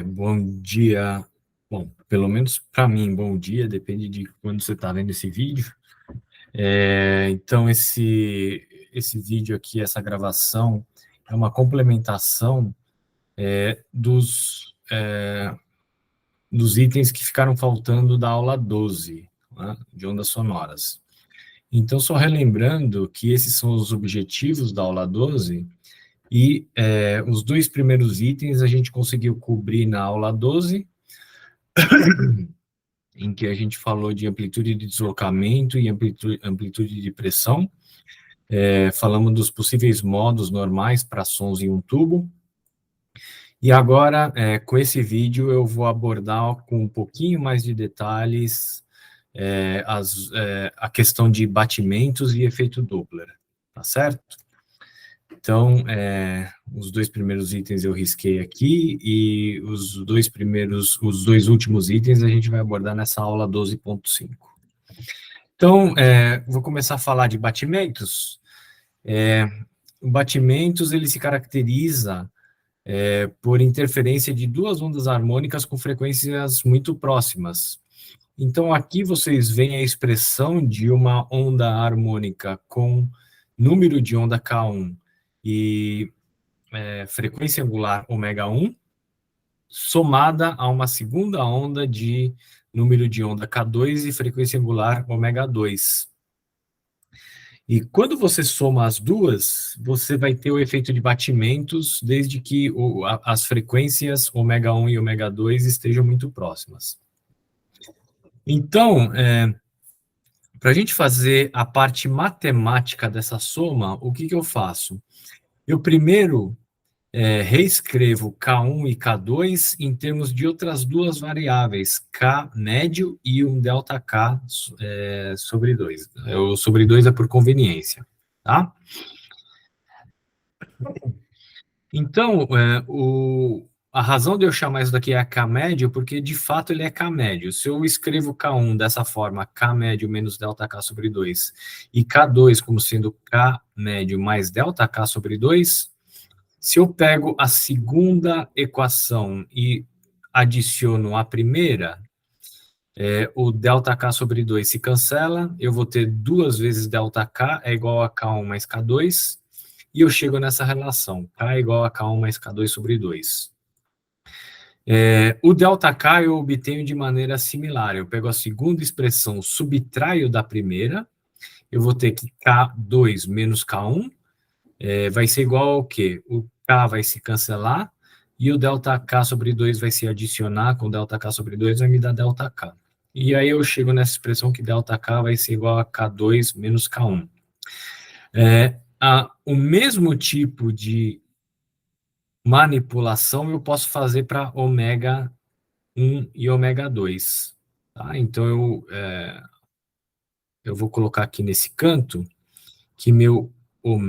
Bom dia. Bom, pelo menos para mim, bom dia, depende de quando você está vendo esse vídeo. Então, esse vídeo aqui, essa gravação, é uma complementação dos itens que ficaram faltando da aula 12, né, de ondas sonoras. Então, só relembrando que esses são os objetivos da aula 12, e os dois primeiros itens a gente conseguiu cobrir na aula 12, em que a gente falou de amplitude de deslocamento e amplitude de pressão. Falamos dos possíveis modos normais para sons em um tubo. E agora, com esse vídeo, eu vou abordar com um pouquinho mais de detalhes a questão de batimentos e efeito Doppler, tá certo? Então, os dois primeiros itens eu risquei aqui, e os dois últimos itens a gente vai abordar nessa aula 12.5. Então, vou começar a falar de batimentos. Batimentos, ele se caracteriza por interferência de duas ondas harmônicas com frequências muito próximas. Então, aqui vocês veem a expressão de uma onda harmônica com número de onda K1 e frequência angular ω1, somada a uma segunda onda de número de onda K2 e frequência angular ω2. E quando você soma as duas, você vai ter o efeito de batimentos, desde que as frequências ω1 e ω2 estejam muito próximas. Então, para a gente fazer a parte matemática dessa soma, o que eu faço? Eu primeiro reescrevo K1 e K2 em termos de outras duas variáveis, K médio e um ΔK sobre 2. O sobre 2 é por conveniência, tá? Então, a razão de eu chamar isso daqui K médio, porque de fato ele é K médio. Se eu escrevo K1 dessa forma, K médio menos ΔK sobre 2, e K2 como sendo K médio mais ΔK sobre 2, se eu pego a segunda equação e adiciono a primeira, o ΔK sobre 2 se cancela, eu vou ter duas vezes ΔK é igual a K1 mais K2, e eu chego nessa relação, K é igual a K1 mais K2 sobre 2. O ΔK eu obtenho de maneira similar, eu pego a segunda expressão, subtraio da primeira, eu vou ter que K2 menos K1 vai ser igual ao quê? O K vai se cancelar, e o ΔK sobre 2 vai se adicionar com ΔK sobre 2, vai me dar ΔK. E aí eu chego nessa expressão que ΔK vai ser igual a K2 menos K1. O mesmo tipo de manipulação eu posso fazer para ω1 e ω2. Tá? Então, eu vou colocar aqui nesse canto que meu ω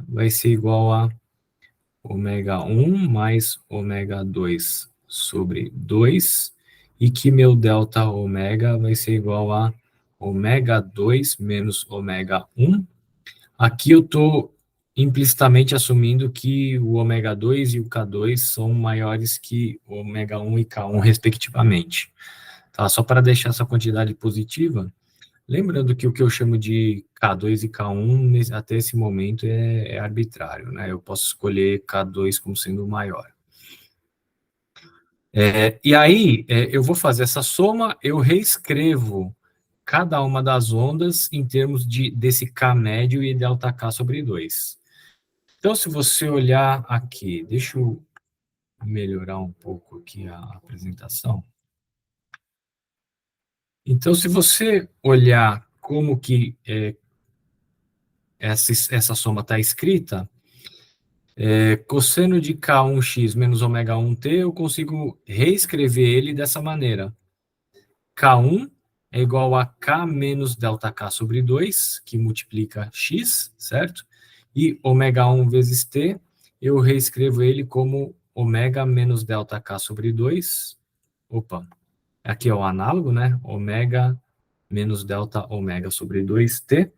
vai ser igual a ω1 mais ω2 sobre 2, e que meu ΔΩ vai ser igual a ω2 menos ω1. Aqui eu estou implicitamente assumindo que o ω2 e o K2 são maiores que ω1 e K1, respectivamente. Tá? Só para deixar essa quantidade positiva, lembrando que o que eu chamo de K2 e K1, até esse momento, é arbitrário, né? Eu posso escolher K2 como sendo o maior. E aí, eu vou fazer essa soma, eu reescrevo cada uma das ondas em termos desse K médio e ΔK sobre 2. Então, se você olhar aqui, deixa eu melhorar um pouco aqui a apresentação. Então, se você olhar como que essa soma está escrita, cosseno de K1x menos ω1t, eu consigo reescrever ele dessa maneira. K1 é igual a K menos ΔK sobre 2, que multiplica x, certo? E ω1 vezes t, eu reescrevo ele como ω menos ΔK sobre 2. Opa, aqui é o análogo, né? Ω menos ΔΩ sobre 2t.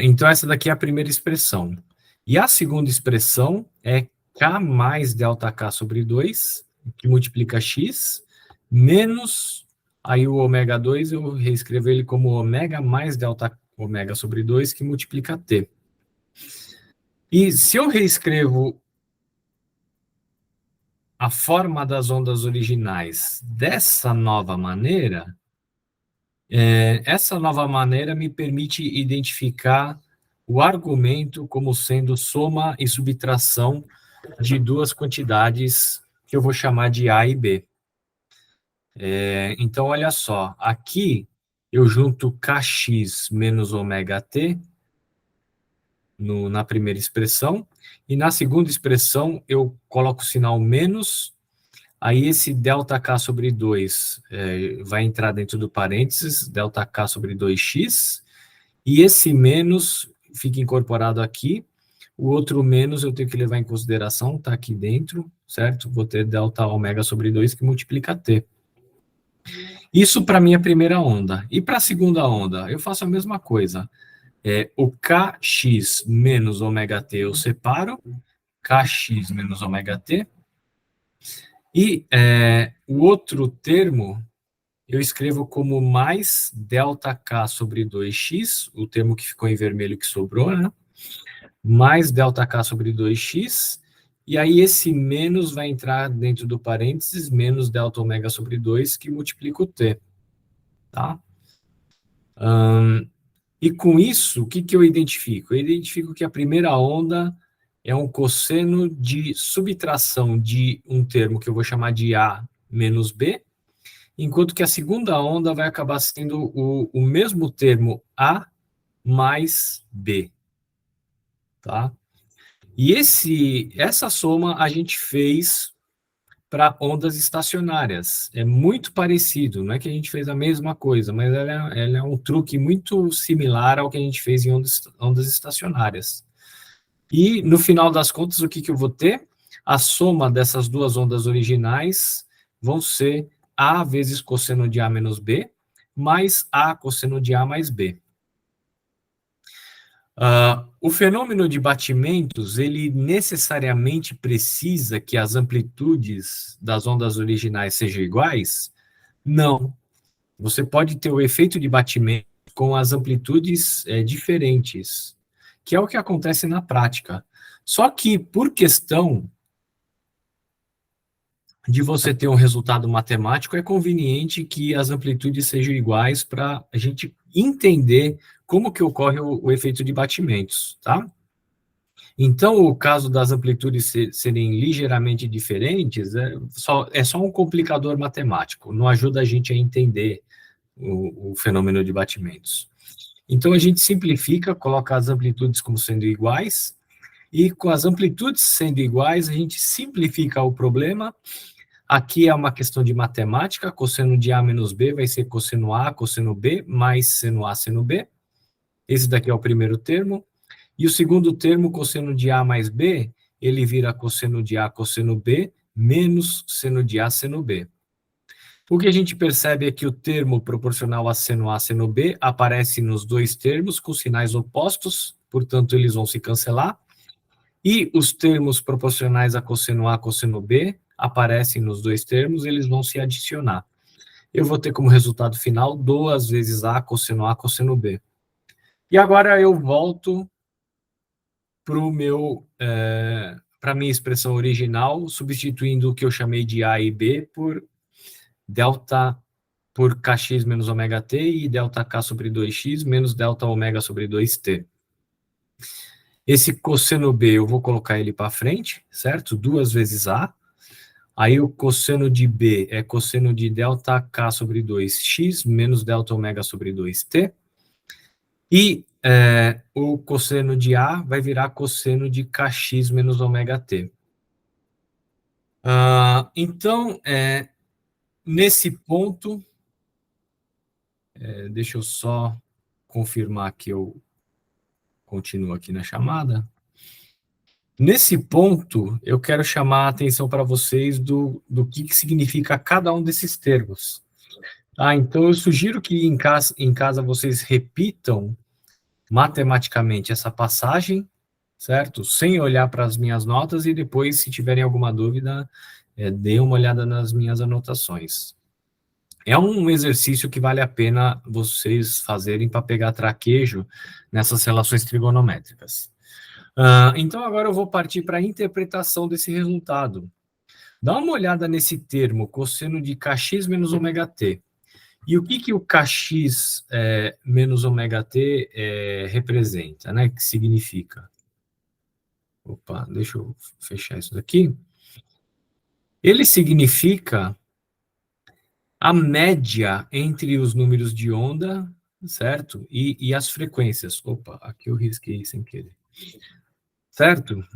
Então, essa daqui é a primeira expressão. E a segunda expressão é K mais ΔK sobre 2, que multiplica X, menos, aí o ômega 2 eu reescrevo ele como ômega mais delta ômega sobre 2, que multiplica T. E se eu reescrevo a forma das ondas originais dessa nova maneira, essa nova maneira me permite identificar o argumento como sendo soma e subtração de duas quantidades que eu vou chamar de A e B. Então, olha só, aqui eu junto Kx menos ômega t na primeira expressão, e na segunda expressão eu coloco o sinal menos, aí esse ΔK sobre 2 vai entrar dentro do parênteses, ΔK sobre 2x, e esse menos fica incorporado aqui, o outro menos eu tenho que levar em consideração, está aqui dentro, certo? Vou ter delta ômega sobre 2 que multiplica t. Isso para a minha primeira onda. E para a segunda onda, eu faço a mesma coisa. O Kx menos ômega t eu separo, Kx menos ômega t, e o outro termo eu escrevo como mais ΔK sobre 2x, o termo que ficou em vermelho que sobrou, né? Mais ΔK sobre 2x, e aí esse menos vai entrar dentro do parênteses, menos delta ômega sobre 2, que multiplica o t. Tá? E com isso, o que eu identifico? Eu identifico que a primeira onda é um cosseno de subtração de um termo que eu vou chamar de A menos B, enquanto que a segunda onda vai acabar sendo o mesmo termo A mais B. Tá? E essa soma a gente fez para ondas estacionárias. É muito parecido, não é que a gente fez a mesma coisa, mas ela é um truque muito similar ao que a gente fez em ondas estacionárias. E, no final das contas, o que eu vou ter? A soma dessas duas ondas originais vão ser A vezes cosseno de A menos B, mais A cosseno de A mais B. O fenômeno de batimentos, ele necessariamente precisa que as amplitudes das ondas originais sejam iguais? Não. Você pode ter o efeito de batimento com as amplitudes diferentes, que é o que acontece na prática. Só que, por questão de você ter um resultado matemático, é conveniente que as amplitudes sejam iguais para a gente entender como que ocorre o efeito de batimentos, tá? Então, o caso das amplitudes serem ligeiramente diferentes é só um complicador matemático, não ajuda a gente a entender o fenômeno de batimentos. Então, a gente simplifica, coloca as amplitudes como sendo iguais, e com as amplitudes sendo iguais, a gente simplifica o problema. Aqui é uma questão de matemática, cosseno de A menos B vai ser cosseno A, cosseno B, mais seno A, seno B. Esse daqui é o primeiro termo. E o segundo termo, cosseno de A mais B, ele vira cosseno de A, cosseno B, menos seno de A, seno B. O que a gente percebe é que o termo proporcional a seno A, seno B aparece nos dois termos com sinais opostos, portanto, eles vão se cancelar. E os termos proporcionais a cosseno A, cosseno B aparecem nos dois termos, eles vão se adicionar. Eu vou ter como resultado final 2 vezes A, cosseno A, cosseno B. E agora eu volto para a minha expressão original, substituindo o que eu chamei de A e B por delta por Kx menos ômega t e delta K sobre 2x menos delta ômega sobre 2t. Esse cosseno B eu vou colocar ele para frente, certo? 2 vezes A. Aí o cosseno de B é cosseno de delta K sobre 2x menos delta ômega sobre 2t. E o cosseno de A vai virar cosseno de Kx menos ômega t. Então, nesse ponto, deixa eu só confirmar que eu continuo aqui na chamada. Nesse ponto, eu quero chamar a atenção para vocês do que significa cada um desses termos. Então, eu sugiro que em casa vocês repitam matematicamente essa passagem certo? Sem olhar para as minhas notas e depois, se tiverem alguma dúvida, dê uma olhada nas minhas anotações. É um exercício que vale a pena vocês fazerem para pegar traquejo nessas relações trigonométricas. Então, agora eu vou partir para a interpretação desse resultado. Dá uma olhada nesse termo, cosseno de kx menos ômega t. E o que o kx menos ômega t representa, né? Que significa? Opa, deixa eu fechar isso daqui. Ele significa a média entre os números de onda, certo? E as frequências. Opa, aqui eu risquei sem querer. Certo?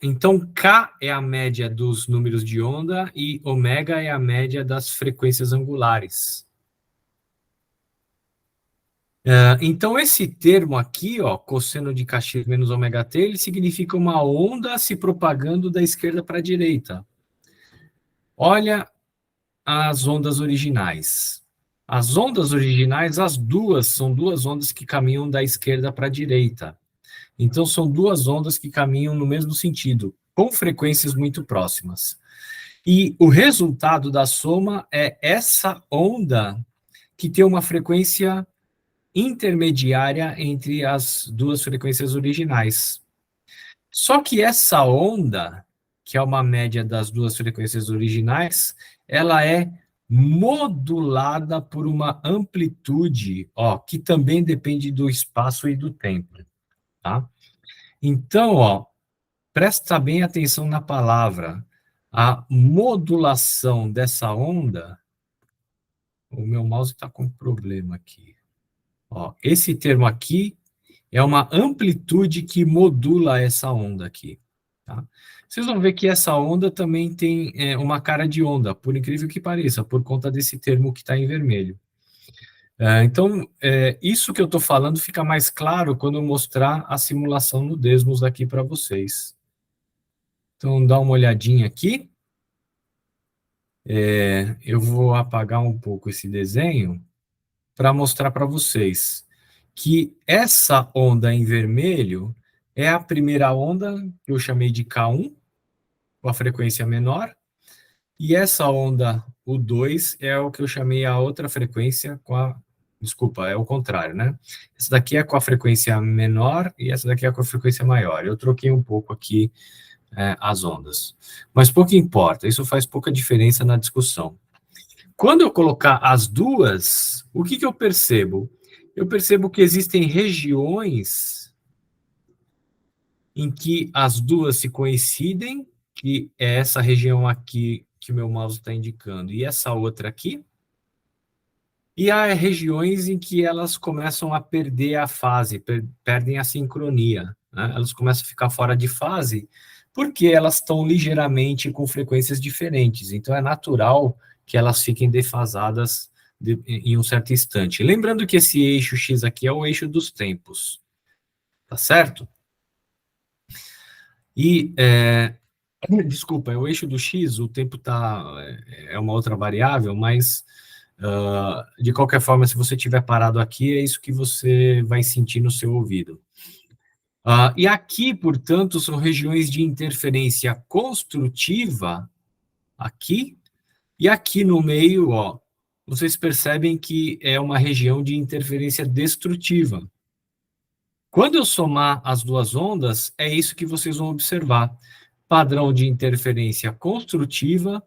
Então, K é a média dos números de onda e ômega é a média das frequências angulares. Então, esse termo aqui, ó, cosseno de kx menos ômega t, ele significa uma onda se propagando da esquerda para a direita. Olha as ondas originais. As ondas originais, as duas, são duas ondas que caminham da esquerda para a direita. Então, são duas ondas que caminham no mesmo sentido, com frequências muito próximas. E o resultado da soma é essa onda que tem uma frequência intermediária entre as duas frequências originais. Só que essa onda, que é uma média das duas frequências originais, ela é modulada por uma amplitude, ó, que também depende do espaço e do tempo, tá? Então, ó, presta bem atenção na palavra. A modulação dessa onda, o meu mouse está com problema aqui. Ó, esse termo aqui é uma amplitude que modula essa onda aqui. Tá? Vocês vão ver que essa onda também tem uma cara de onda, por incrível que pareça, por conta desse termo que está em vermelho. Então, isso que eu estou falando fica mais claro quando eu mostrar a simulação no Desmos aqui para vocês. Então, dá uma olhadinha aqui. Eu vou apagar um pouco esse desenho para mostrar para vocês que essa onda em vermelho é a primeira onda, que eu chamei de K1, com a frequência menor, e essa onda, o 2, é o que eu chamei a outra frequência com a... Desculpa, é o contrário, né? Essa daqui é com a frequência menor e essa daqui é com a frequência maior. Eu troquei um pouco aqui as ondas. Mas pouco importa, isso faz pouca diferença na discussão. Quando eu colocar as duas, o que eu percebo? Eu percebo que existem regiões em que as duas se coincidem, que é essa região aqui que o meu mouse está indicando, e essa outra aqui, e há regiões em que elas começam a perder a fase, perdem a sincronia, né? Elas começam a ficar fora de fase, porque elas estão ligeiramente com frequências diferentes, então é natural que elas fiquem defasadas em um certo instante. Lembrando que esse eixo X aqui é o eixo dos tempos, tá certo? E, desculpa, é o eixo do X, o tempo é uma outra variável, mas, de qualquer forma, se você estiver parado aqui, é isso que você vai sentir no seu ouvido. E aqui, portanto, são regiões de interferência construtiva, aqui, e aqui no meio, ó, vocês percebem que é uma região de interferência destrutiva. Quando eu somar as duas ondas, é isso que vocês vão observar. Padrão de interferência construtiva,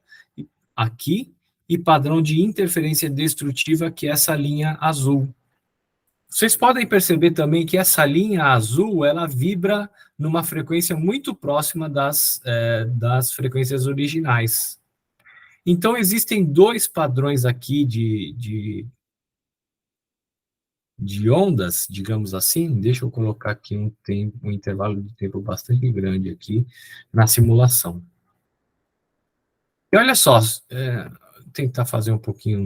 aqui, e padrão de interferência destrutiva, que é essa linha azul. Vocês podem perceber também que essa linha azul, ela vibra numa frequência muito próxima das frequências originais. Então, existem dois padrões aqui de ondas, digamos assim. Deixa eu colocar aqui um intervalo de tempo bastante grande aqui na simulação. E olha só, tentar fazer um pouquinho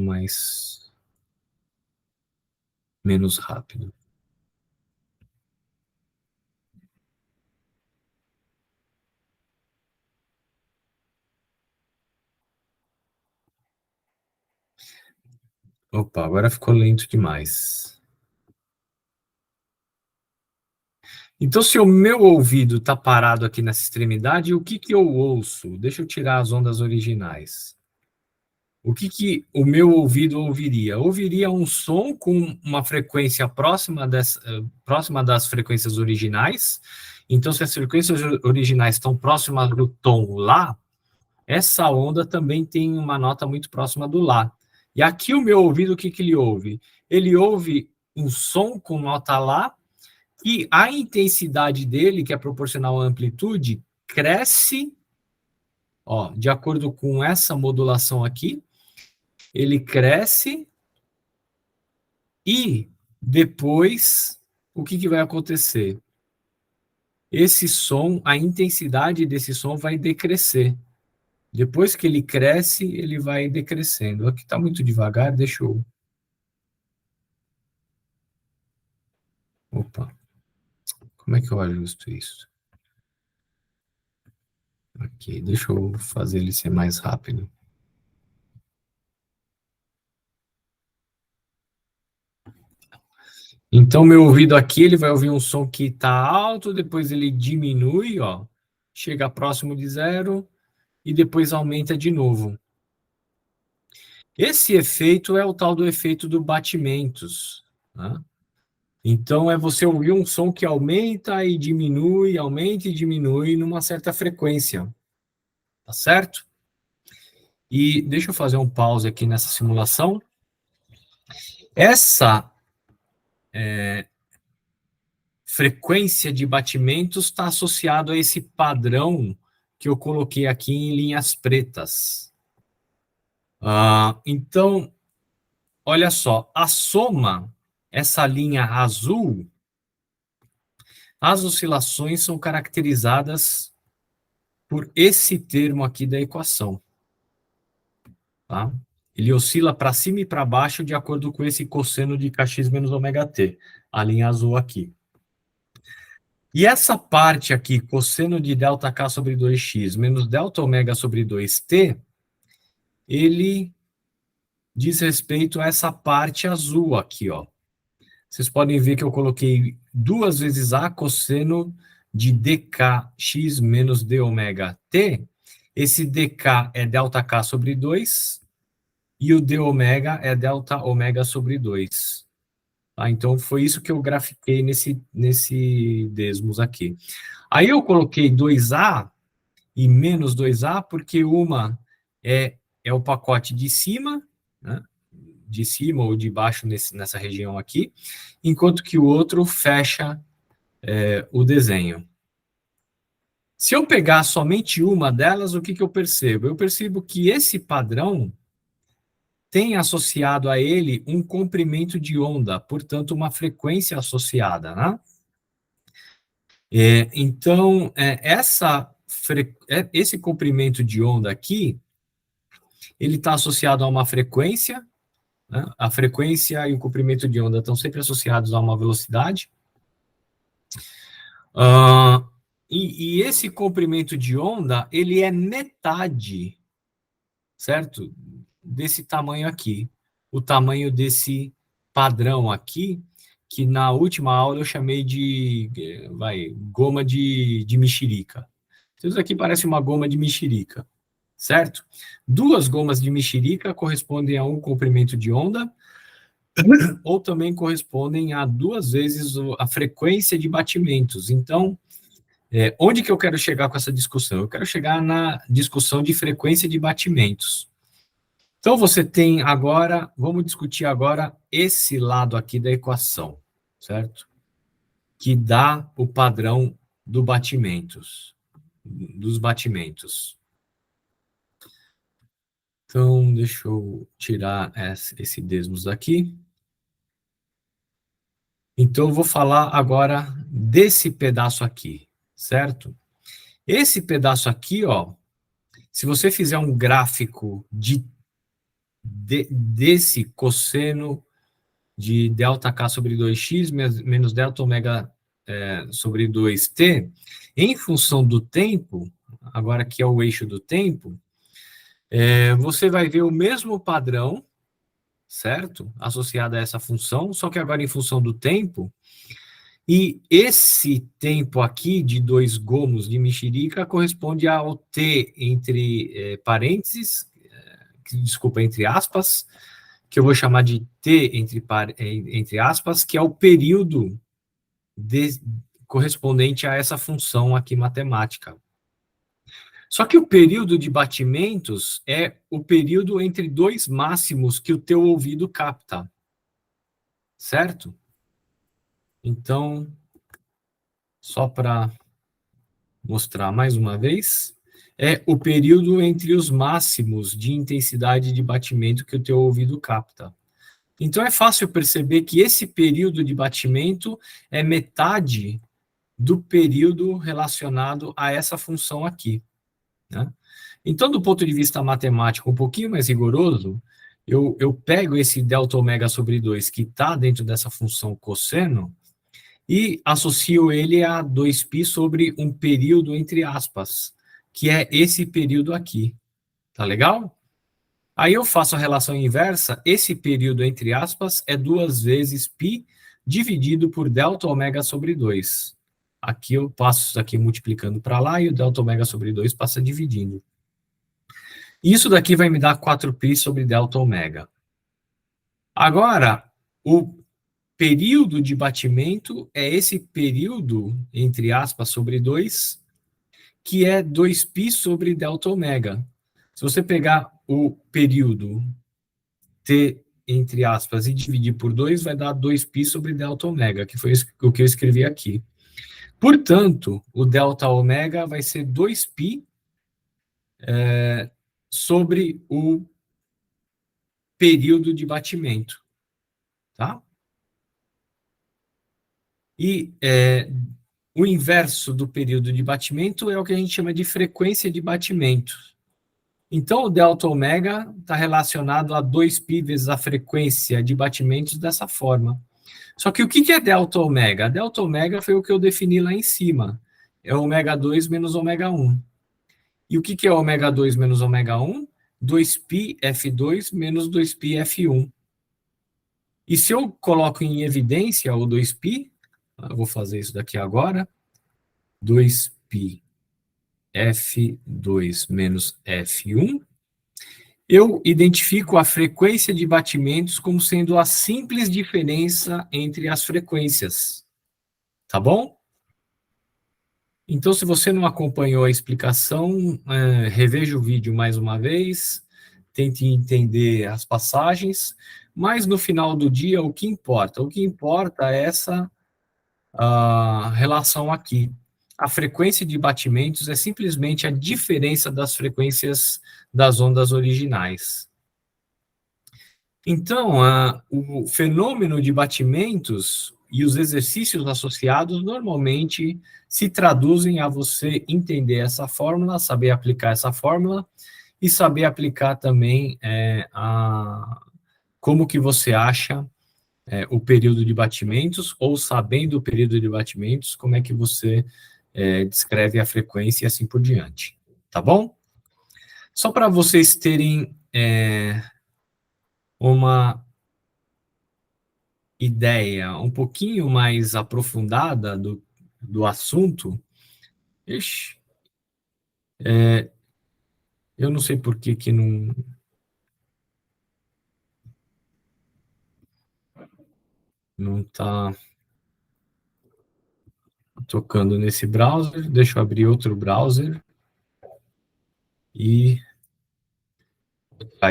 menos rápido. Opa, agora ficou lento demais. Então, se o meu ouvido está parado aqui nessa extremidade, o que eu ouço? Deixa eu tirar as ondas originais. O que o meu ouvido ouviria? Ouviria um som com uma frequência próxima das frequências originais. Então, se as frequências originais estão próximas do tom Lá, essa onda também tem uma nota muito próxima do Lá. E aqui o meu ouvido, o que ele ouve? Ele ouve um som com nota Lá, e a intensidade dele, que é proporcional à amplitude, cresce, ó, de acordo com essa modulação aqui, ele cresce e depois o que vai acontecer? Esse som, a intensidade desse som vai decrescer. Depois que ele cresce, ele vai decrescendo. Aqui está muito devagar, deixa eu... Opa, como é que eu ajusto isso? Aqui, deixa eu fazer ele ser mais rápido. Então, meu ouvido aqui, ele vai ouvir um som que está alto, depois ele diminui, ó, chega próximo de zero, e depois aumenta de novo. Esse efeito é o tal do efeito do batimentos, né? Então, é você ouvir um som que aumenta e diminui, aumenta e diminui numa certa frequência, tá certo? E deixa eu fazer um pause aqui nessa simulação. Essa frequência de batimentos está associado a esse padrão que eu coloquei aqui em linhas pretas. Então, olha só, a soma, essa linha azul, as oscilações são caracterizadas por esse termo aqui da equação. Tá? Ele oscila para cima e para baixo de acordo com esse cosseno de kx menos ômega t, a linha azul aqui. E essa parte aqui, cosseno de ΔK sobre 2x menos delta ômega sobre 2t, ele diz respeito a essa parte azul aqui, ó. Vocês podem ver que eu coloquei 2 vezes A cosseno de dkx menos d ômega t. Esse dk é ΔK sobre 2 e o d ômega é delta ômega sobre 2. Tá? Então, foi isso que eu grafiquei nesse desmos aqui. Aí eu coloquei 2A e menos 2A, porque uma é o pacote de cima, né? De cima ou de baixo nessa região aqui, enquanto que o outro fecha o desenho. Se eu pegar somente uma delas, o que eu percebo? Eu percebo que esse padrão tem associado a ele um comprimento de onda, portanto, uma frequência associada, né? Então, esse comprimento de onda aqui, ele está associado a uma frequência, né? A frequência e o comprimento de onda estão sempre associados a uma velocidade. E esse comprimento de onda, ele é metade, certo? Desse tamanho aqui. O tamanho desse padrão aqui, que na última aula eu chamei de goma de mexerica. Isso aqui parece uma goma de mexerica, certo? 2 gomas de mexerica correspondem a um comprimento de onda, ou também correspondem a 2 vezes a frequência de batimentos. Então, onde que eu quero chegar com essa discussão? Eu quero chegar na discussão de frequência de batimentos. Então, você tem agora, vamos discutir agora esse lado aqui da equação, certo? Que dá o padrão dos batimentos. Então, deixa eu tirar esse desmos daqui. Então, eu vou falar agora desse pedaço aqui, certo? Esse pedaço aqui, ó, se você fizer um gráfico desse cosseno de ΔK sobre 2x menos delta ômega sobre 2t, em função do tempo, agora aqui é o eixo do tempo, você vai ver o mesmo padrão, certo? Associado a essa função, só que agora em função do tempo, E esse tempo aqui de 2 gomos de mexerica corresponde ao T entre parênteses, desculpa, entre aspas, que eu vou chamar de T entre aspas, que é o período correspondente a essa função aqui matemática. Só que o período de batimentos é o período entre 2 máximos que o teu ouvido capta. Certo? Então, só para mostrar mais uma vez, é o período entre os máximos de intensidade de batimento que o teu ouvido capta. Então, é fácil perceber que esse período de batimento é metade do período relacionado a essa função aqui, né? Então, do ponto de vista matemático um pouquinho mais rigoroso, eu pego esse delta ômega sobre 2 que está dentro dessa função cosseno e associo ele a 2π sobre um período entre aspas, que é esse período aqui. Tá legal? Aí eu faço a relação inversa, esse período entre aspas é 2 vezes π dividido por delta ômega sobre 2. Aqui eu passo isso aqui multiplicando para lá e o delta ômega sobre 2 passa dividindo. Isso daqui vai me dar 4π sobre delta ômega. Agora, o período de batimento é esse período, entre aspas, sobre 2, que é 2π sobre delta ômega. Se você pegar o período T, entre aspas, e dividir por 2, vai dar 2π sobre delta ômega, que foi o que eu escrevi aqui. Portanto, o delta ômega vai ser 2π sobre o período de batimento. Tá? E o inverso do período de batimento é o que a gente chama de frequência de batimento. Então, o delta ômega está relacionado a 2π vezes a frequência de batimentos dessa forma. Só que o que é delta ômega? Delta ômega foi o que eu defini lá em cima. É ômega 2 menos ômega 1. E o que é ômega 2 menos ômega 1? 2π F2 menos 2π F1. E se eu coloco em evidência o 2π, eu vou fazer isso daqui agora, 2π F2 menos F1, eu identifico a frequência de batimentos como sendo a simples diferença entre as frequências. Tá bom? Então, se você não acompanhou a explicação, reveja o vídeo mais uma vez, tente entender as passagens, mas no final do dia, o que importa? O que importa é essa relação aqui. A frequência de batimentos é simplesmente a diferença das frequências das ondas originais. Então, o fenômeno de batimentos e os exercícios associados normalmente se traduzem a você entender essa fórmula, saber aplicar essa fórmula e saber aplicar também como que você acha o período de batimentos, ou sabendo o período de batimentos, como é que você descreve a frequência e assim por diante. Tá bom? Só para vocês terem uma ideia um pouquinho mais aprofundada do assunto, eu não sei por que não está tocando nesse browser. Deixa eu abrir outro browser e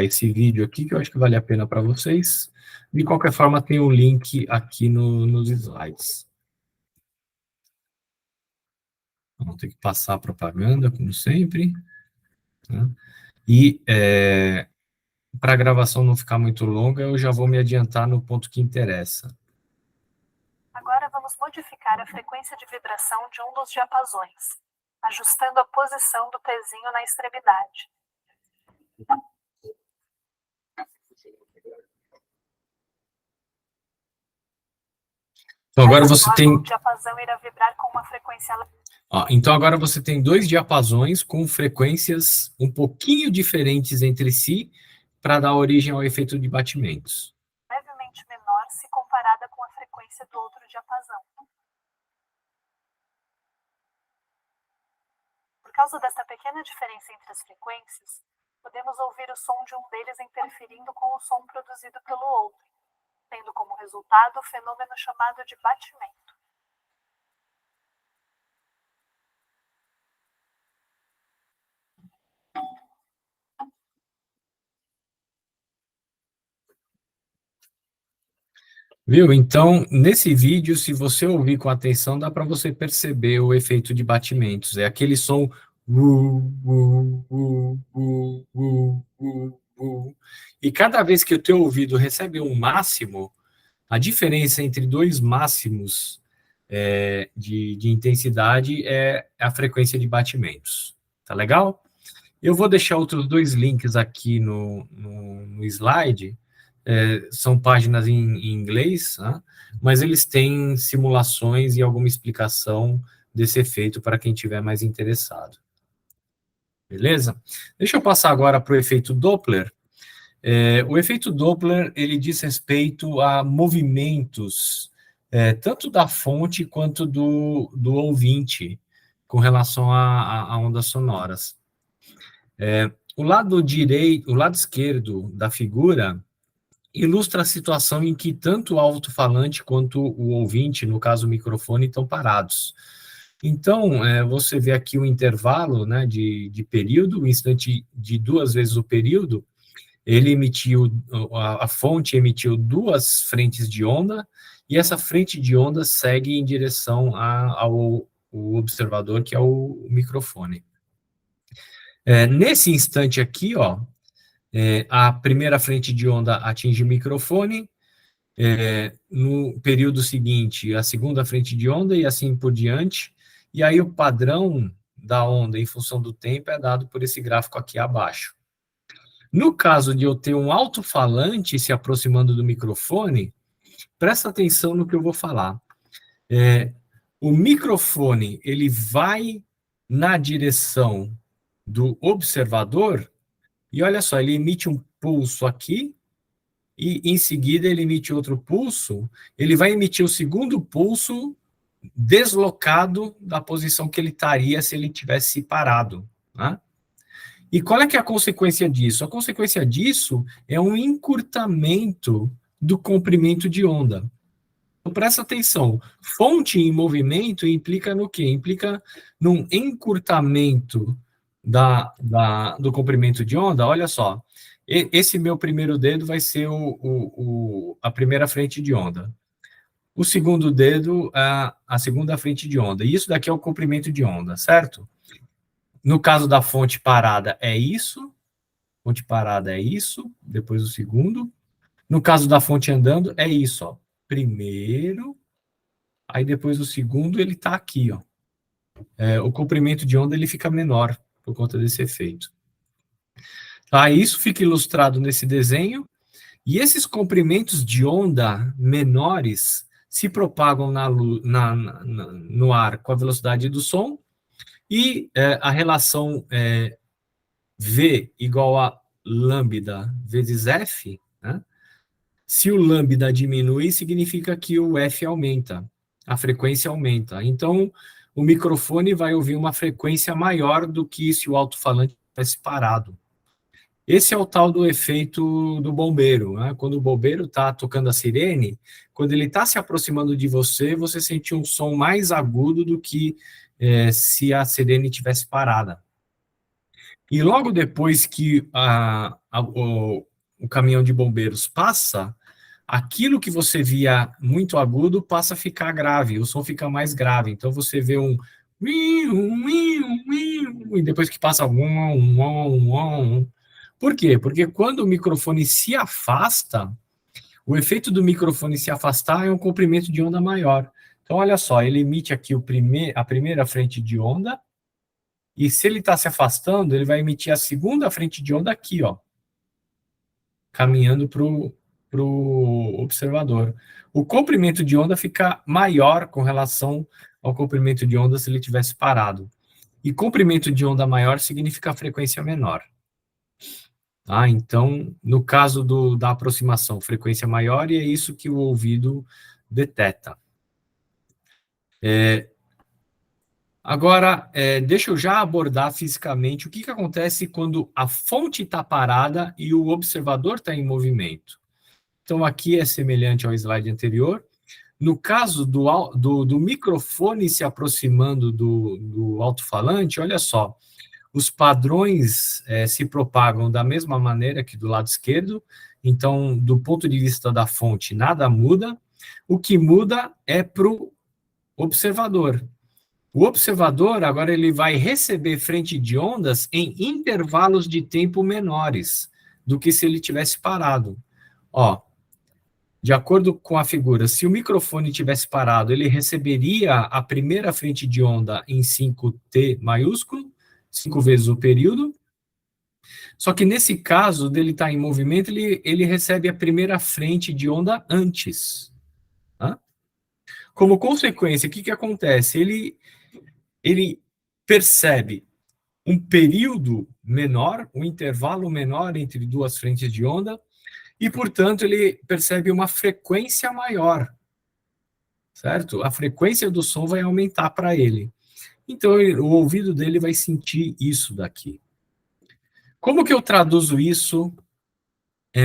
esse vídeo aqui, que eu acho que vale a pena para vocês. De qualquer forma, tem o link aqui nos slides. Vamos ter que passar a propaganda, como sempre. Né? E para a gravação não ficar muito longa, eu já vou me adiantar no ponto que interessa. Agora vamos modificar a frequência de vibração de um dos diapasões, ajustando a posição do pezinho na extremidade. Então agora você tem... O diapasão irá vibrar com uma frequência... Então agora você tem 2 diapasões com frequências um pouquinho diferentes entre si para dar origem ao efeito de batimentos. Levemente menor se comparada com a frequência do outro diapasão. causa desta pequena diferença entre as frequências, podemos ouvir o som de um deles interferindo com o som produzido pelo outro, tendo como resultado o fenômeno chamado de batimento. Viu? Então, nesse vídeo, se você ouvir com atenção, dá para você perceber o efeito de batimentos. É aquele som. E cada vez que o teu ouvido recebe um máximo, a diferença entre dois máximos de intensidade é a frequência de batimentos. Tá legal? Eu vou deixar outros dois links aqui no slide. São páginas em inglês, né? Mas eles têm simulações e alguma explicação desse efeito para quem tiver mais interessado. Beleza? Deixa eu passar agora para o efeito Doppler. O efeito Doppler, ele diz respeito a movimentos, tanto da fonte quanto do ouvinte, com relação a ondas sonoras. O lado direito, o lado esquerdo da figura ilustra a situação em que tanto o alto-falante quanto o ouvinte, no caso o microfone, estão parados. Então, você vê aqui o intervalo, né, de período, o instante de 2 vezes o período, ele emitiu, a fonte emitiu 2 frentes de onda, e essa frente de onda segue em direção ao observador, que é o microfone. Nesse instante aqui, ó, a primeira frente de onda atinge o microfone, no período seguinte, a segunda frente de onda e assim por diante, e aí o padrão da onda em função do tempo é dado por esse gráfico aqui abaixo. No caso de eu ter um alto-falante se aproximando do microfone, presta atenção no que eu vou falar. O microfone, ele vai na direção do observador, e olha só, ele emite um pulso aqui, e em seguida ele emite outro pulso, ele vai emitir o segundo pulso deslocado da posição que ele estaria se ele tivesse parado, né? E qual é que é a consequência disso? A consequência disso é um encurtamento do comprimento de onda. Então, presta atenção, fonte em movimento implica no quê? Implica num encurtamento do comprimento de onda. Olha só, esse meu primeiro dedo vai ser a primeira frente de onda. O segundo dedo, a segunda frente de onda. E isso daqui é o comprimento de onda, certo? No caso da fonte parada, é isso. Fonte parada é isso. Depois o segundo. No caso da fonte andando, é isso, ó. Primeiro, aí depois o segundo, ele está aqui, ó. O comprimento de onda ele fica menor por conta desse efeito. Tá, isso fica ilustrado nesse desenho. E esses comprimentos de onda menores se propagam no ar com a velocidade do som, e a relação V igual a lambda vezes F, né? Se o lambda diminui, significa que o F aumenta, a frequência aumenta. Então, o microfone vai ouvir uma frequência maior do que se o alto-falante tivesse parado. Esse é o tal do efeito do bombeiro, né? Quando o bombeiro está tocando a sirene, quando ele está se aproximando de você, você sente um som mais agudo do que se a sirene tivesse parada. E logo depois que o caminhão de bombeiros passa, aquilo que você via muito agudo passa a ficar grave, o som fica mais grave. Então você vê um e depois que passa Por quê? Porque quando o microfone se afasta, o efeito do microfone se afastar é um comprimento de onda maior. Então, olha só, ele emite aqui a primeira frente de onda, e se ele está se afastando, ele vai emitir a segunda frente de onda aqui, ó, caminhando para o observador. O comprimento de onda fica maior com relação ao comprimento de onda se ele tivesse parado. E comprimento de onda maior significa frequência menor. Tá? Então, no caso da aproximação, frequência maior, e é isso que o ouvido detecta. Agora, deixa eu já abordar fisicamente o que acontece quando a fonte está parada e o observador está em movimento. Então, aqui é semelhante ao slide anterior. No caso do microfone se aproximando do alto-falante, olha só, os padrões se propagam da mesma maneira que do lado esquerdo. Então, do ponto de vista da fonte, nada muda. O que muda é para o observador. O observador, agora, ele vai receber frente de ondas em intervalos de tempo menores do que se ele tivesse parado. Ó, de acordo com a figura, se o microfone tivesse parado, ele receberia a primeira frente de onda em 5T maiúsculo, 5 vezes o período. Só que nesse caso, dele estar em movimento, ele recebe a primeira frente de onda antes. Tá? Como consequência, o que acontece? Ele percebe um período menor, um intervalo menor entre duas frentes de onda, e, portanto, ele percebe uma frequência maior, certo? A frequência do som vai aumentar para ele. Então, o ouvido dele vai sentir isso daqui. Como que eu traduzo isso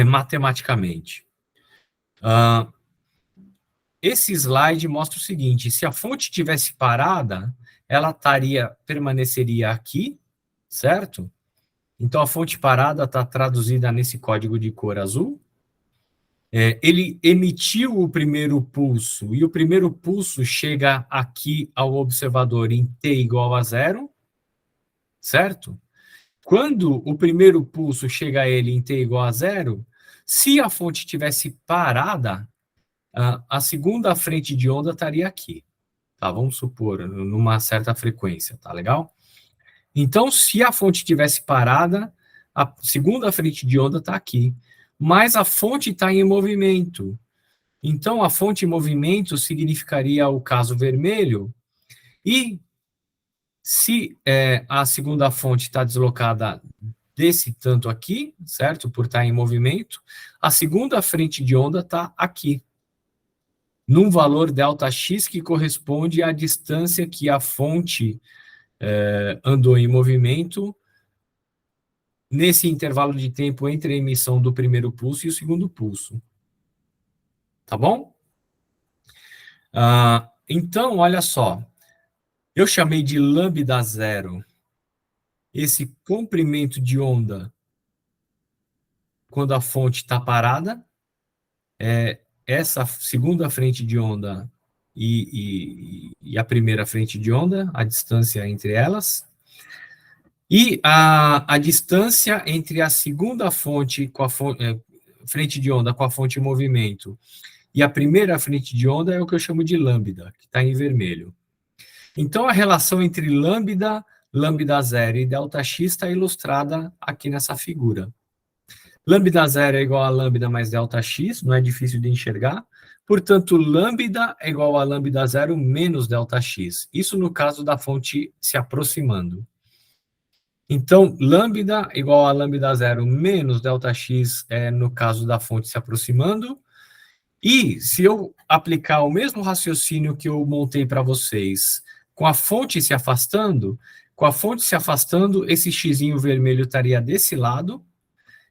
matematicamente? Esse slide mostra o seguinte: se a fonte tivesse parada, ela permaneceria aqui, certo? Então, a fonte parada está traduzida nesse código de cor azul. Ele emitiu o primeiro pulso, e o primeiro pulso chega aqui ao observador em t igual a 0, certo? Quando o primeiro pulso chega a ele em t igual a 0, se a fonte tivesse parada, a segunda frente de onda estaria aqui. Tá? Vamos supor, numa certa frequência, tá legal? Então, se a fonte tivesse parada, a segunda frente de onda está aqui, mas a fonte está em movimento. Então, a fonte em movimento significaria o caso vermelho, e se a segunda fonte está deslocada desse tanto aqui, certo? Por estar em movimento, a segunda frente de onda está aqui, num valor Δx que corresponde à distância que a fonte andou em movimento nesse intervalo de tempo entre a emissão do primeiro pulso e o segundo pulso. Tá bom? Então, olha só. Eu chamei de lambda zero esse comprimento de onda quando a fonte está parada, essa segunda frente de onda e a primeira frente de onda, a distância entre elas, e a distância entre a segunda fonte com a frente de onda com a fonte em movimento e a primeira frente de onda é o que eu chamo de lambda, que está em vermelho. Então, a relação entre lambda, lambda zero e Δx está ilustrada aqui nessa figura. Lambda zero é igual a lambda mais Δx, não é difícil de enxergar. Portanto, lambda é igual a lambda zero menos Δx. Isso no caso da fonte se aproximando. Então, lambda igual a lambda zero menos Δx no caso da fonte se aproximando. E se eu aplicar o mesmo raciocínio que eu montei para vocês, com a fonte se afastando, esse xizinho vermelho estaria desse lado,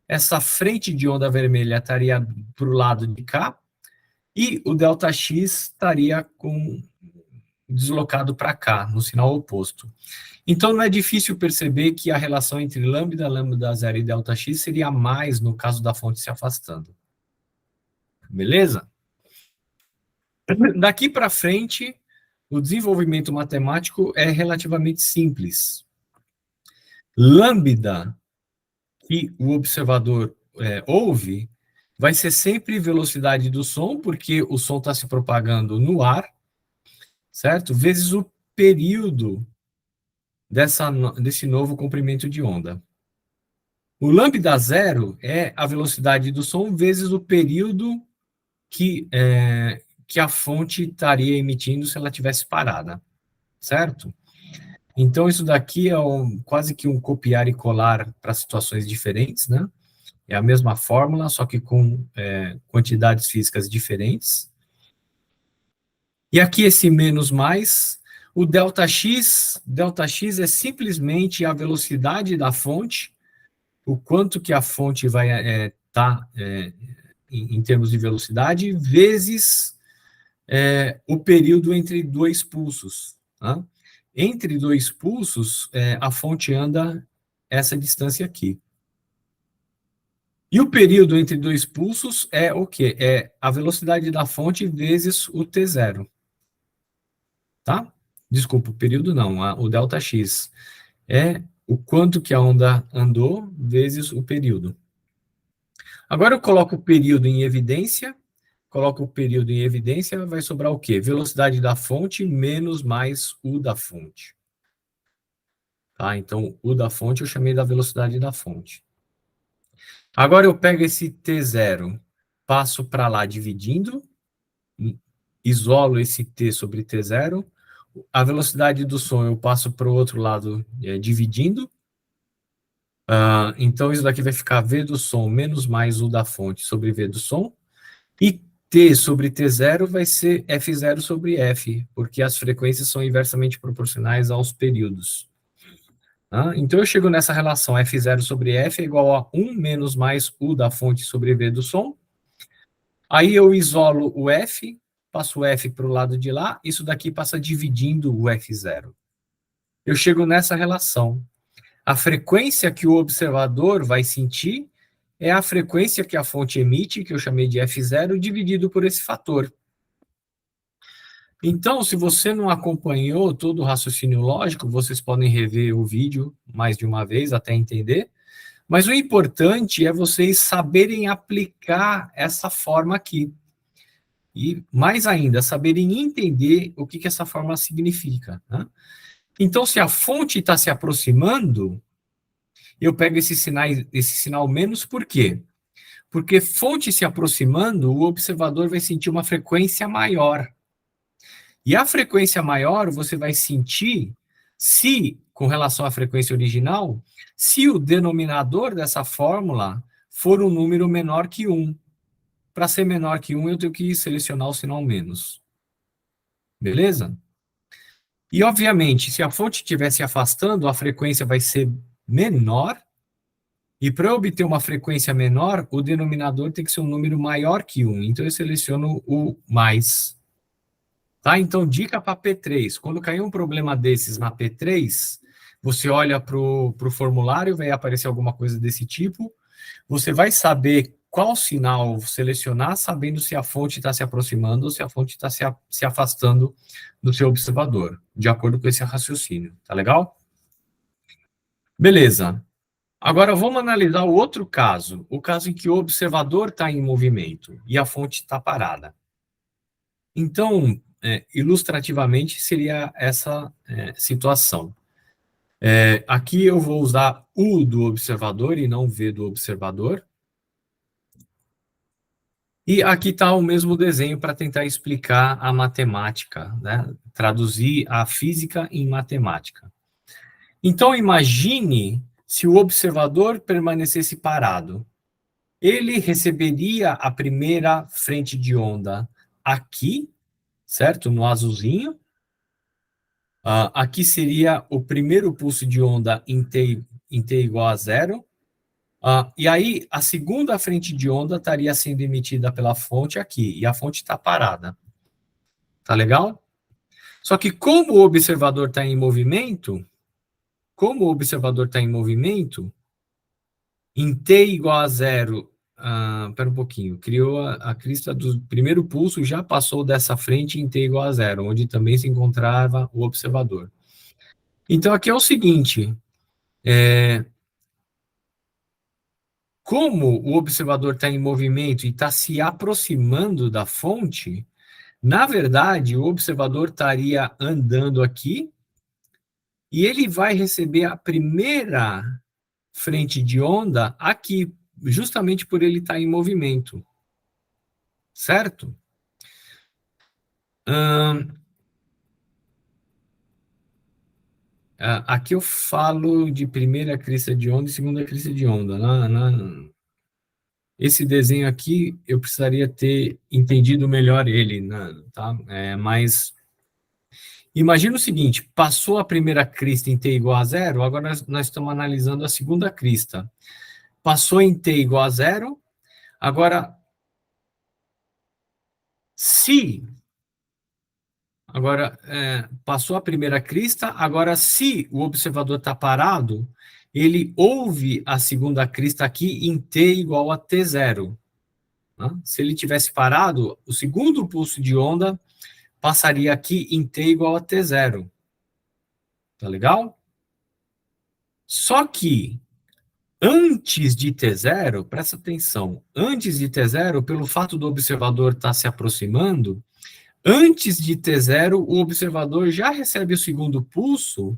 essa frente de onda vermelha estaria para o lado de cá, e o Δx estaria deslocado para cá, no sinal oposto. Então, não é difícil perceber que a relação entre lambda, lambda zero e Δx seria mais no caso da fonte se afastando. Beleza? Daqui para frente, o desenvolvimento matemático é relativamente simples. Lambda, que o observador ouve, vai ser sempre velocidade do som, porque o som está se propagando no ar, certo? Vezes o período desse novo comprimento de onda. O lambda zero é a velocidade do som vezes o período que a fonte estaria emitindo se ela tivesse parada, certo? Então, isso daqui é quase que um copiar e colar para situações diferentes, né? É a mesma fórmula, só que com quantidades físicas diferentes. E aqui esse menos mais, O ΔX é simplesmente a velocidade da fonte, o quanto que a fonte vai estar em termos de velocidade, vezes o período entre dois pulsos. Tá? Entre dois pulsos, a fonte anda essa distância aqui. E o período entre dois pulsos é o quê? É a velocidade da fonte vezes o T0. Tá? Desculpa, o período não, o ΔX. É o quanto que a onda andou vezes o período. Agora eu coloco o período em evidência, vai sobrar o quê? Velocidade da fonte menos mais U da fonte. Tá? Então, U da fonte eu chamei da velocidade da fonte. Agora eu pego esse T0, passo para lá dividindo, isolo esse T sobre T0, a velocidade do som eu passo para o outro lado dividindo, então isso daqui vai ficar V do som menos mais U da fonte sobre V do som, e T sobre T0 vai ser F0 sobre F, porque as frequências são inversamente proporcionais aos períodos. Então eu chego nessa relação F0 sobre F é igual a 1 menos mais U da fonte sobre V do som. Aí eu isolo o F, passo o F para o lado de lá, isso daqui passa dividindo o F0. Eu chego nessa relação. A frequência que o observador vai sentir é a frequência que a fonte emite, que eu chamei de F0, dividido por esse fator. Então, se você não acompanhou todo o raciocínio lógico, vocês podem rever o vídeo mais de uma vez até entender. Mas o importante é vocês saberem aplicar essa forma aqui. E, mais ainda, saberem entender o que essa forma significa. Né? Então, se a fonte está se aproximando, eu pego esse sinal menos, por quê? Porque fonte se aproximando, o observador vai sentir uma frequência maior. E a frequência maior você vai sentir se, com relação à frequência original, se o denominador dessa fórmula for um número menor que 1. Para ser menor que 1, eu tenho que selecionar o sinal menos. Beleza? E, obviamente, se a fonte estiver se afastando, a frequência vai ser menor. E para eu obter uma frequência menor, o denominador tem que ser um número maior que 1. Então, eu seleciono o mais. Tá? Então, dica para P3. Quando cair um problema desses na P3, você olha para o formulário, vai aparecer alguma coisa desse tipo. Você vai saber qual sinal selecionar, sabendo se a fonte está se aproximando ou se a fonte está se afastando do seu observador, de acordo com esse raciocínio. Tá legal? Beleza. Agora vamos analisar o outro caso, o caso em que o observador está em movimento e a fonte está parada. Então, ilustrativamente, seria essa situação. Aqui eu vou usar U do observador e não V do observador. E aqui está o mesmo desenho para tentar explicar a matemática, né? Traduzir a física em matemática. Então, imagine se o observador permanecesse parado. Ele receberia a primeira frente de onda aqui, certo? No azulzinho. Aqui seria o primeiro pulso de onda em T igual a 0. E aí, a segunda frente de onda estaria sendo emitida pela fonte aqui, e a fonte está parada. Tá legal? Só que como o observador está em movimento, em T igual a 0, espera um pouquinho, criou a crista do primeiro pulso, já passou dessa frente em T igual a 0, onde também se encontrava o observador. Então, aqui é o seguinte, como o observador está em movimento e está se aproximando da fonte, na verdade, o observador estaria andando aqui e ele vai receber a primeira frente de onda aqui, justamente por ele estar em movimento. Certo? Aqui eu falo de primeira crista de onda e segunda crista de onda. Esse desenho aqui, eu precisaria ter entendido melhor ele, né, tá? Mas Imagina o seguinte, passou a primeira crista em t igual a zero, agora nós estamos analisando a segunda crista. Passou em t igual a zero, agora, se... Agora, passou a primeira crista, agora se o observador está parado, ele ouve a segunda crista aqui em t igual a t0. Né? Se ele tivesse parado, o segundo pulso de onda passaria aqui em t igual a t0. Tá legal? Só que antes de t0, presta atenção, antes de t0, pelo fato do observador estar se aproximando, antes de t0, o observador já recebe o segundo pulso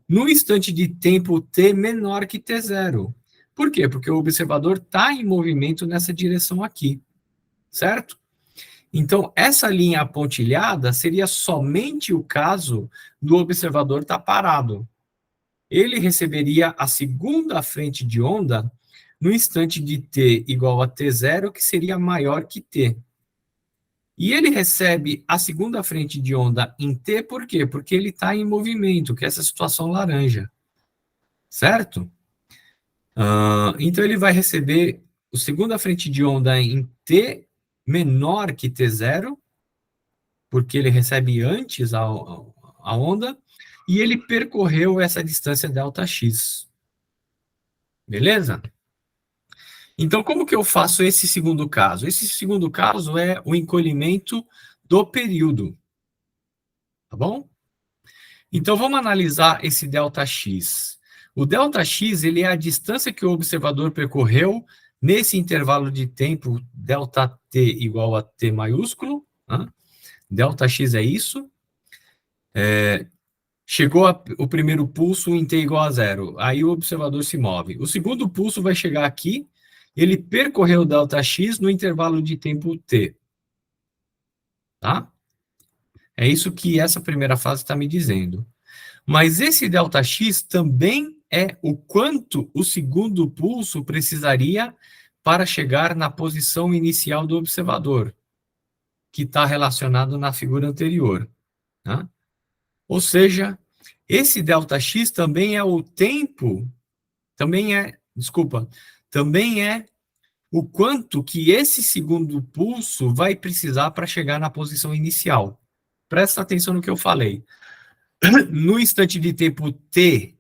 no instante de tempo t menor que t0. Por quê? Porque o observador está em movimento nessa direção aqui, certo? Então, essa linha apontilhada seria somente o caso do observador estar parado. Ele receberia a segunda frente de onda no instante de t igual a t0, que seria maior que t. E ele recebe a segunda frente de onda em t, por quê? Porque ele está em movimento, que é essa situação laranja. Certo? Então, ele vai receber a segunda frente de onda em t menor que t0, porque ele recebe antes a onda, e ele percorreu essa distância ΔX. Beleza? Então, como que eu faço esse segundo caso? Esse segundo caso é o encolhimento do período. Tá bom? Então, vamos analisar esse ΔX. O ΔX, ele é a distância que o observador percorreu nesse intervalo de tempo ΔT igual a T maiúsculo. Né? ΔX é isso. Chegou o primeiro pulso em t igual a zero. Aí o observador se move. O segundo pulso vai chegar aqui. Ele percorreu o ΔX no intervalo de tempo t. Tá? É isso que essa primeira fase está me dizendo. Mas esse ΔX também é o quanto o segundo pulso precisaria para chegar na posição inicial do observador, que está relacionado na figura anterior. Tá? Ou seja, esse ΔX também é o tempo, também é o quanto que esse segundo pulso vai precisar para chegar na posição inicial. Presta atenção no que eu falei. No instante de tempo t,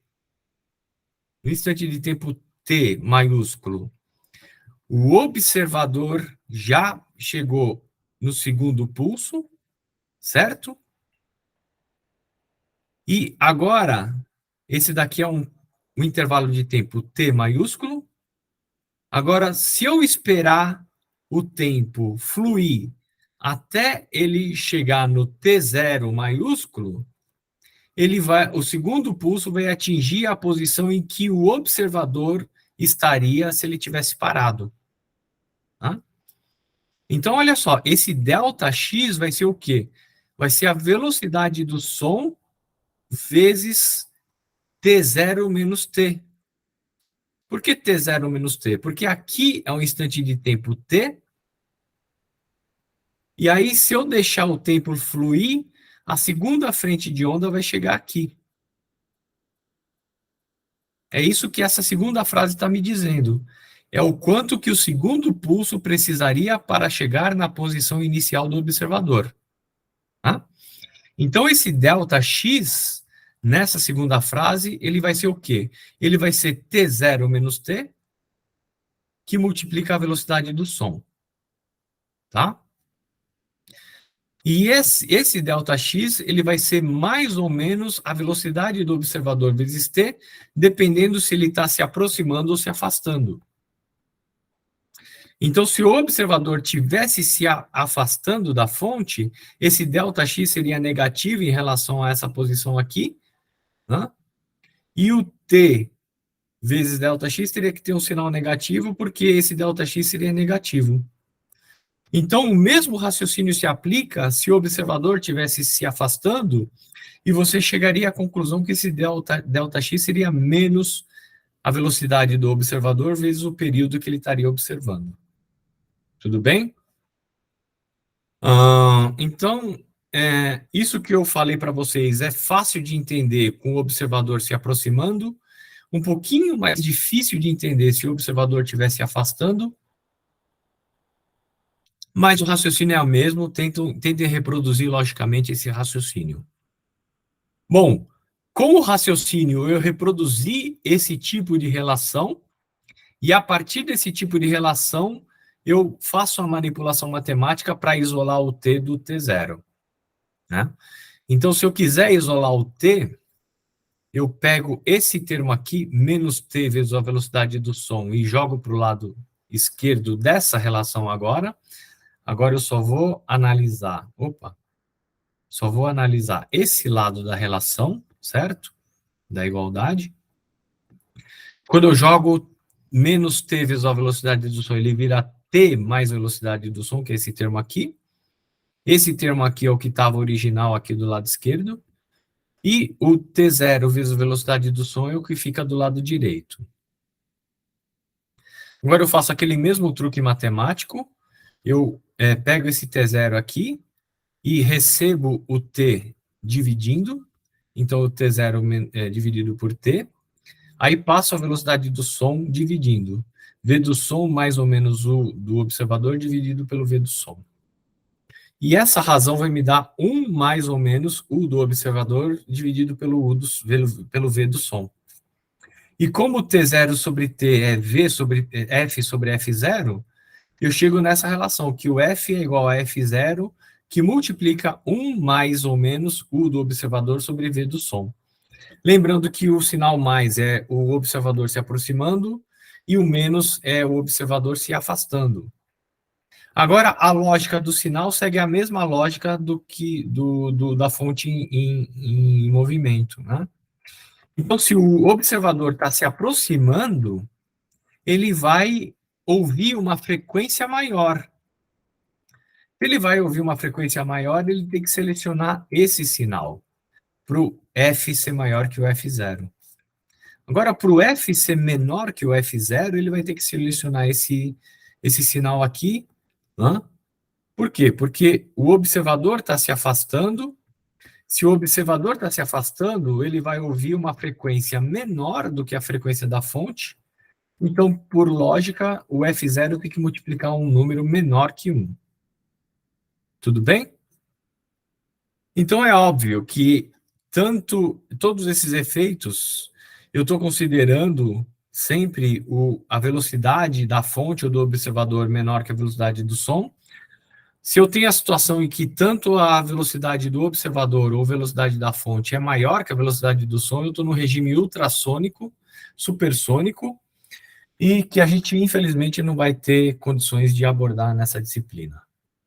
no instante de tempo t maiúsculo, o observador já chegou no segundo pulso, certo? E agora, esse daqui é um intervalo de tempo t maiúsculo. Agora, se eu esperar o tempo fluir até ele chegar no t0 maiúsculo, o segundo pulso vai atingir a posição em que o observador estaria se ele tivesse parado. Tá? Então, olha só, esse ΔX vai ser o quê? Vai ser a velocidade do som vezes t0 menos t. Por que t0 menos t? Porque aqui é um instante de tempo t, e aí se eu deixar o tempo fluir, a segunda frente de onda vai chegar aqui. É isso que essa segunda frase está me dizendo. É o quanto que o segundo pulso precisaria para chegar na posição inicial do observador. Tá? Então, esse ΔX, nessa segunda frase, ele vai ser o quê? Ele vai ser T0 menos T, que multiplica a velocidade do som. Tá? E esse ΔX, ele vai ser mais ou menos a velocidade do observador vezes T, dependendo se ele está se aproximando ou se afastando. Então, se o observador tivesse se afastando da fonte, esse ΔX seria negativo em relação a essa posição aqui, né? E o T vezes ΔX teria que ter um sinal negativo, porque esse ΔX seria negativo. Então, o mesmo raciocínio se aplica se o observador tivesse se afastando, e você chegaria à conclusão que esse ΔX seria menos a velocidade do observador vezes o período que ele estaria observando. Tudo bem? Então, isso que eu falei para vocês é fácil de entender com o observador se aproximando, um pouquinho mais difícil de entender se o observador estiver se afastando, mas o raciocínio é o mesmo, tentem reproduzir logicamente esse raciocínio. Bom, com o raciocínio eu reproduzi esse tipo de relação, e a partir desse tipo de relação eu faço a manipulação matemática para isolar o t do t0. Né? Então, se eu quiser isolar o t, eu pego esse termo aqui, menos t vezes a velocidade do som, e jogo para o lado esquerdo dessa relação agora. Agora eu só vou analisar, só vou analisar esse lado da relação, certo? Da igualdade. Quando eu jogo menos t vezes a velocidade do som, ele vira t mais velocidade do som, que é esse termo aqui. Esse termo aqui é o que estava original aqui do lado esquerdo. E o t0 vezes a velocidade do som é o que fica do lado direito. Agora eu faço aquele mesmo truque matemático. Eu pego esse t0 aqui e recebo o t dividindo. Então, o t0 dividido por t. Aí passo a velocidade do som dividindo. V do som mais ou menos o do observador dividido pelo V do som. E essa razão vai me dar 1 mais ou menos U do observador dividido pelo V do som. E como T0 sobre T é V sobre F sobre F0, eu chego nessa relação, que o F é igual a F0, que multiplica 1 mais ou menos U do observador sobre V do som. Lembrando que o sinal mais é o observador se aproximando e o menos é o observador se afastando. Agora, a lógica do sinal segue a mesma lógica da fonte em movimento. Né? Então, se o observador está se aproximando, ele vai ouvir uma frequência maior. Se ele vai ouvir uma frequência maior, ele tem que selecionar esse sinal, para o F ser maior que o F0. Agora, para o F ser menor que o F0, ele vai ter que selecionar esse sinal aqui. Né? Por quê? Porque o observador está se afastando. Se o observador está se afastando, ele vai ouvir uma frequência menor do que a frequência da fonte. Então, por lógica, o F0 tem que multiplicar um número menor que 1. Tudo bem? Então, é óbvio que todos esses efeitos, eu estou considerando sempre a velocidade da fonte ou do observador menor que a velocidade do som. Se eu tenho a situação em que tanto a velocidade do observador ou a velocidade da fonte é maior que a velocidade do som, eu estou no regime ultrassônico, supersônico, e que a gente, infelizmente, não vai ter condições de abordar nessa disciplina.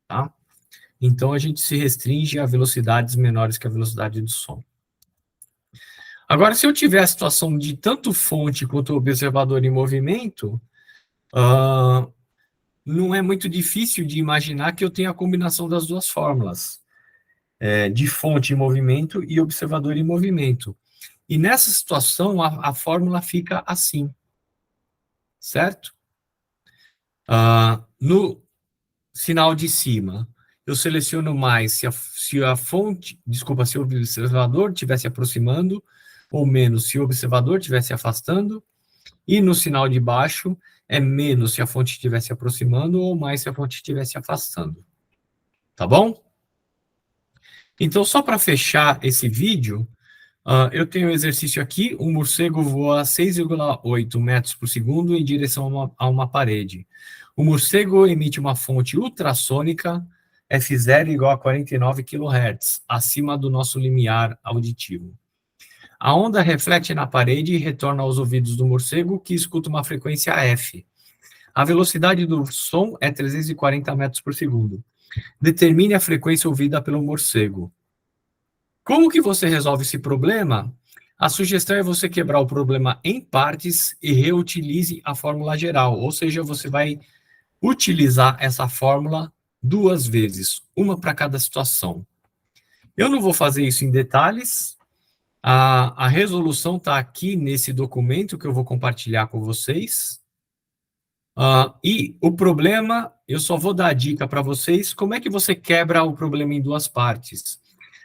Tá? Então, a gente se restringe a velocidades menores que a velocidade do som. Agora, se eu tiver a situação de tanto fonte quanto observador em movimento, não é muito difícil de imaginar que eu tenha a combinação das duas fórmulas, de fonte em movimento e observador em movimento. E nessa situação, a fórmula fica assim, certo? No sinal de cima, eu seleciono mais se o observador estiver se aproximando, ou menos se o observador estiver se afastando, e no sinal de baixo, é menos se a fonte estiver se aproximando ou mais se a fonte estiver se afastando. Tá bom? Então, só para fechar esse vídeo, eu tenho um exercício aqui, um morcego voa a 6,8 metros por segundo em direção a uma parede. O morcego emite uma fonte ultrassônica, F0 igual a 49 kHz, acima do nosso limiar auditivo. A onda reflete na parede e retorna aos ouvidos do morcego, que escuta uma frequência F. A velocidade do som é 340 metros por segundo. Determine a frequência ouvida pelo morcego. Como que você resolve esse problema? A sugestão é você quebrar o problema em partes e reutilize a fórmula geral, ou seja, você vai utilizar essa fórmula 2 vezes, uma para cada situação. Eu não vou fazer isso em detalhes, a resolução está aqui nesse documento que eu vou compartilhar com vocês. E o problema, eu só vou dar a dica para vocês, como é que você quebra o problema em duas partes?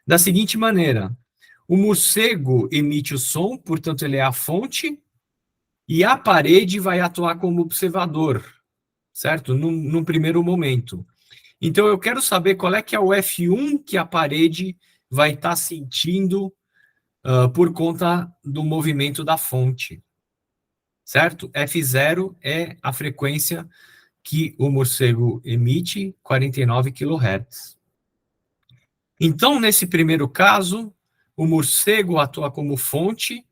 Da seguinte maneira, o morcego emite o som, portanto ele é a fonte, e a parede vai atuar como observador, certo? Num primeiro momento. Então eu quero saber qual é que é o F1 que a parede vai estar sentindo por conta do movimento da fonte, certo? F0 é a frequência que o morcego emite, 49 kHz. Então, nesse primeiro caso, o morcego atua como fonte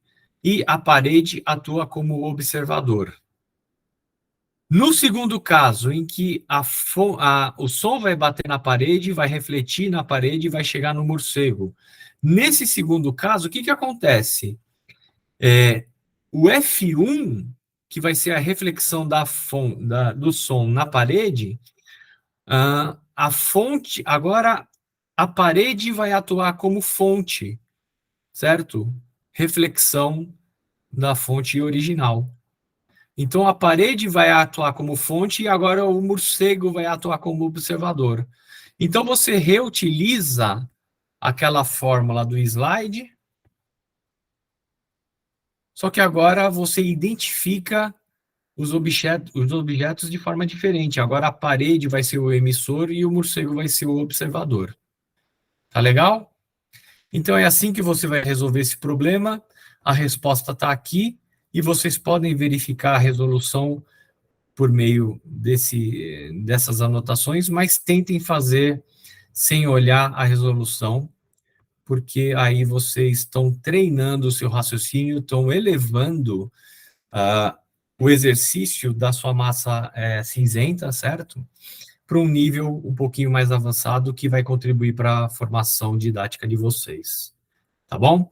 e a parede atua como observador. No segundo caso, em que o som vai bater na parede, vai refletir na parede e vai chegar no morcego. Nesse segundo caso, o que acontece? O F1, que vai ser a reflexão do som na parede, a fonte, agora a parede vai atuar como fonte, certo? Reflexão da fonte original. Então a parede vai atuar como fonte e agora o morcego vai atuar como observador. Então você reutiliza aquela fórmula do slide, só que agora você identifica os objetos de forma diferente. Agora a parede vai ser o emissor e o morcego vai ser o observador. Tá legal? Então é assim que você vai resolver esse problema. A resposta está aqui e vocês podem verificar a resolução por meio dessas anotações, mas tentem fazer sem olhar a resolução, porque aí vocês estão treinando o seu raciocínio, estão elevando o exercício da sua massa cinzenta, certo? Para um nível um pouquinho mais avançado que vai contribuir para a formação didática de vocês. Tá bom?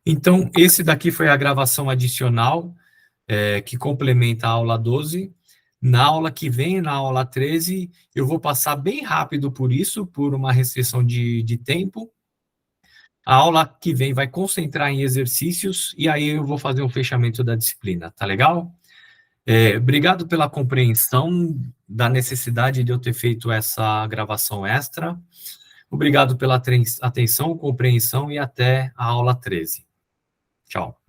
Então, esse daqui foi a gravação adicional que complementa a aula 12. Na aula que vem, na aula 13, eu vou passar bem rápido por isso, por uma restrição de tempo. A aula que vem vai concentrar em exercícios e aí eu vou fazer um fechamento da disciplina, tá legal? Obrigado pela compreensão da necessidade de eu ter feito essa gravação extra. Obrigado pela atenção, compreensão e até a aula 13. Tchau.